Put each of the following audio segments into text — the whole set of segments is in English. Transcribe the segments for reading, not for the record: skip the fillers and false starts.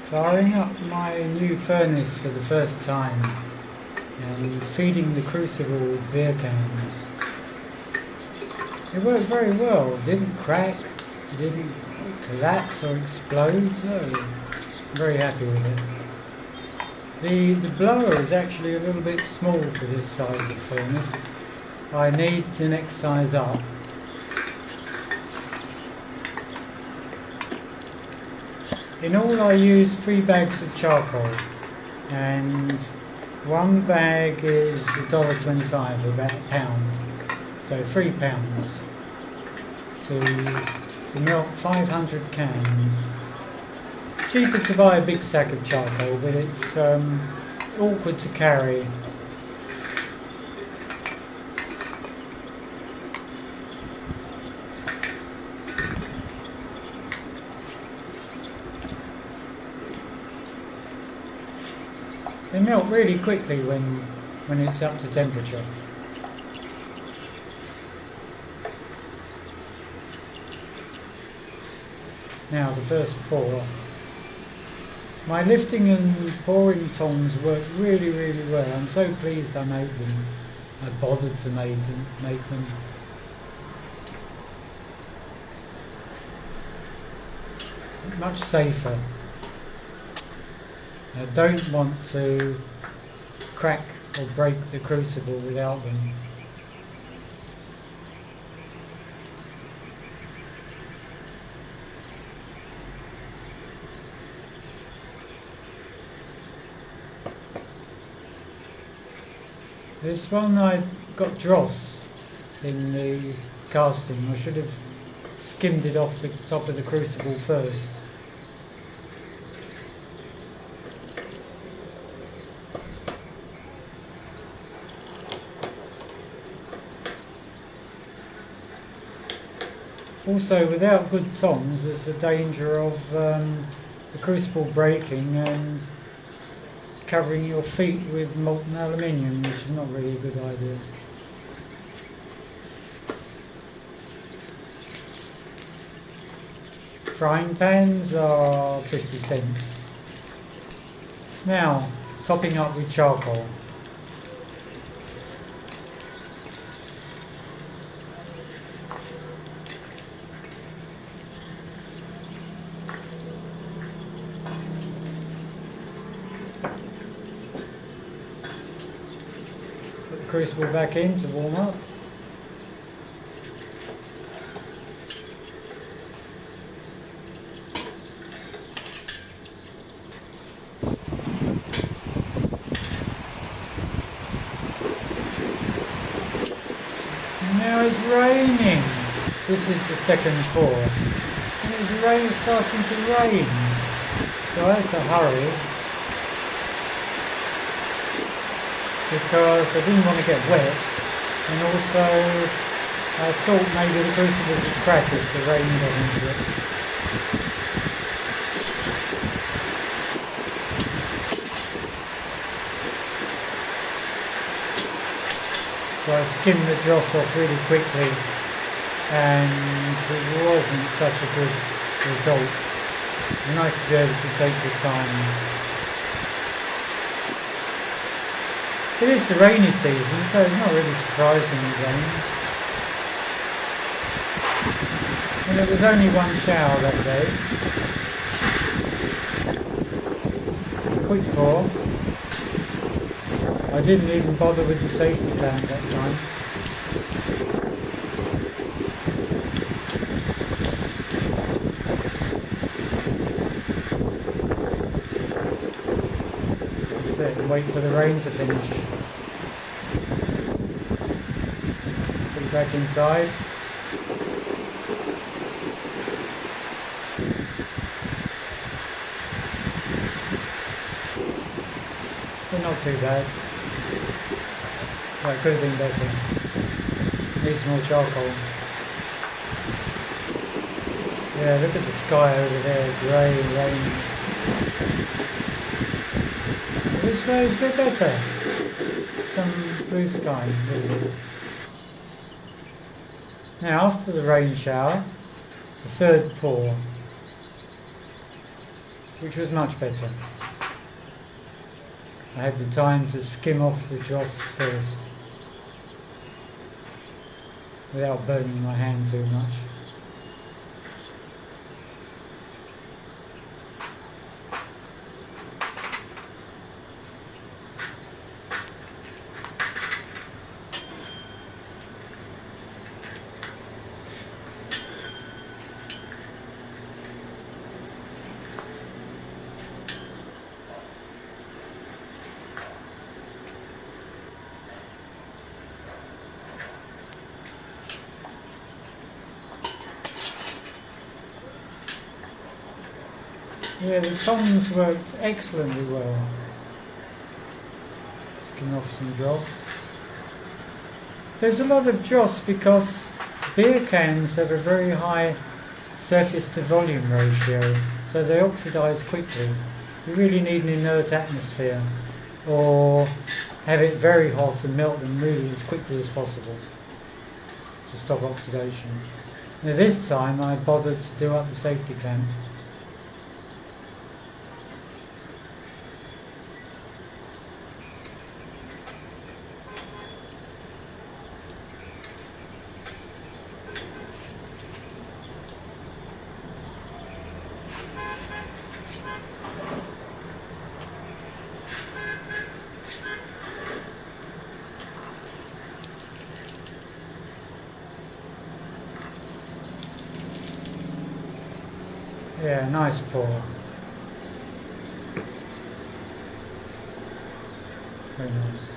Firing up my new furnace for the first time and feeding the crucible with beer cans. It worked very well. It didn't crack, it didn't collapse or explode, so I'm very happy with it. The blower is actually a little bit small for this size of furnace. I need the next size up. In all I use 3 bags of charcoal, and one bag is $1.25, about £1, so £3 to melt 500 cans. Cheaper to buy a big sack of charcoal, but it's awkward to carry. They melt really quickly when it's up to temperature. Now the first pour. My lifting and pouring tongs work really well. I'm so pleased I made them. I bothered to make them. Much safer. I don't want to crack or break the crucible without them. This one I got dross in the casting. I should have skimmed it off the top of the crucible first. Also, without good tongs, there's a danger of the crucible breaking and covering your feet with molten aluminium, which is not really a good idea. Frying pans are 50 cents. Now, topping up with charcoal. Crucible back in to warm up. Now it's raining. This is the second pour, and it's starting to rain, so I had to hurry. Because I didn't want to get wet, and also I thought maybe the crucible would crack if the rain got into it. So I skimmed the dross off really quickly, and it wasn't such a good result. It's nice to be able to take the time. It is the rainy season, so it's not really surprising it rains. And there was only one shower that day. Quick pour. I didn't even bother with the safety plan that time. And wait for the rain to finish. Put it back inside. But not too bad. Well, it could have been better. Needs more charcoal. Yeah, look at the sky over there, grey and rainy. This way is a bit better. Some blue sky. Really. Now, after the rain shower, the third pour. which was much better. I had the time to skim off the dross first without burning my hand too much. Yeah, the tongs worked excellently well. Skim off some dross. There's a lot of dross because beer cans have a very high surface to volume ratio, so they oxidise quickly. You really need an inert atmosphere, or have it very hot and melt them really as quickly as possible to stop oxidation. Now this time I bothered to do up the safety clamp. Yeah, nice pour. Very nice.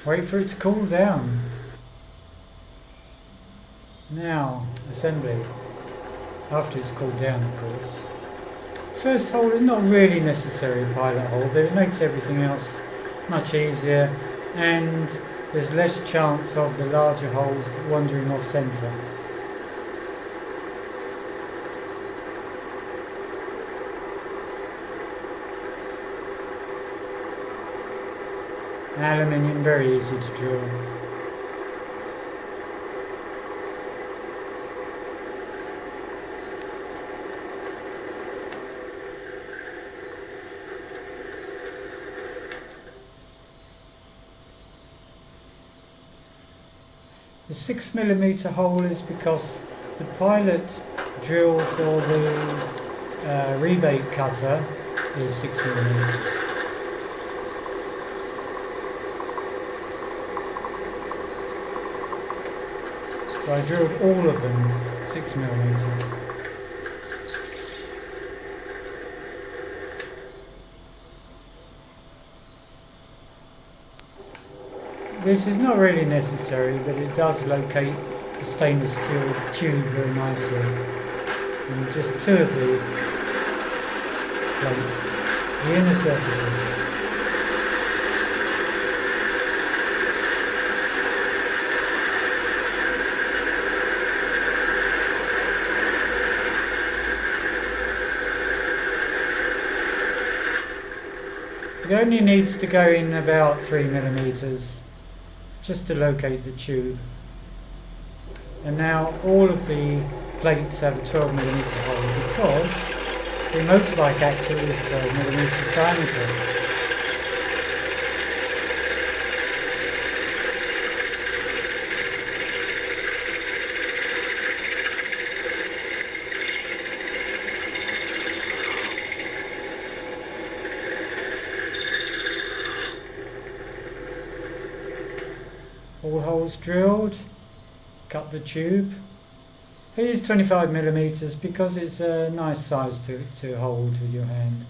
Wait for it to cool down. Now, assembly. After it's cooled down, of course. First hole is not really necessary, pilot hole, but it makes everything else much easier, and there's less chance of the larger holes wandering off centre. Aluminium, very easy to drill. The 6mm hole is because the pilot drill for the rebate cutter is 6mm. So I drilled all of them 6mm. This is not really necessary, but it does locate the stainless steel tube very nicely. And just two of the plates, the inner surfaces. It only needs to go in about 3mm just to locate the tube. And now all of the plates have a 12mm hole because the motorbike axle is 12mm diameter. All holes drilled, cut the tube. I use 25mm because it's a nice size to hold with your hand.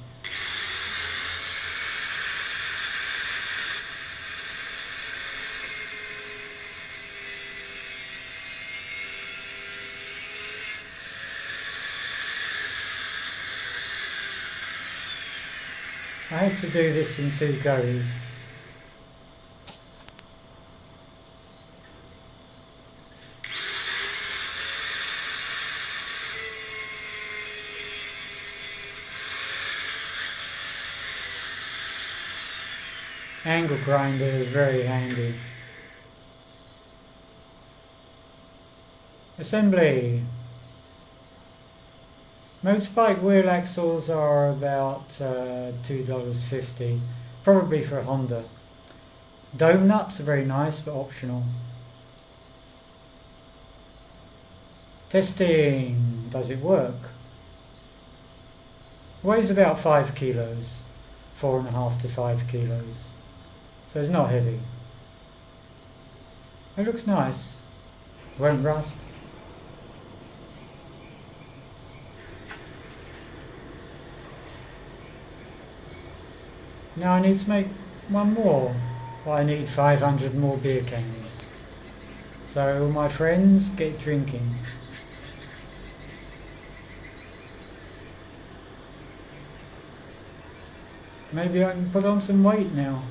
I had to do this in 2 goes. Angle grinder is very handy. Assembly. Motorbike wheel axles are about $2.50, probably for a Honda. Dome nuts are very nice but optional. Testing. Does it work? Weighs about 5 kilos, 4.5 to 5 kilos. So it's not heavy. It looks nice. Won't rust. Now I need to make one more. Well, I need 500 more beer cans. So my friends, get drinking. Maybe I can put on some weight now.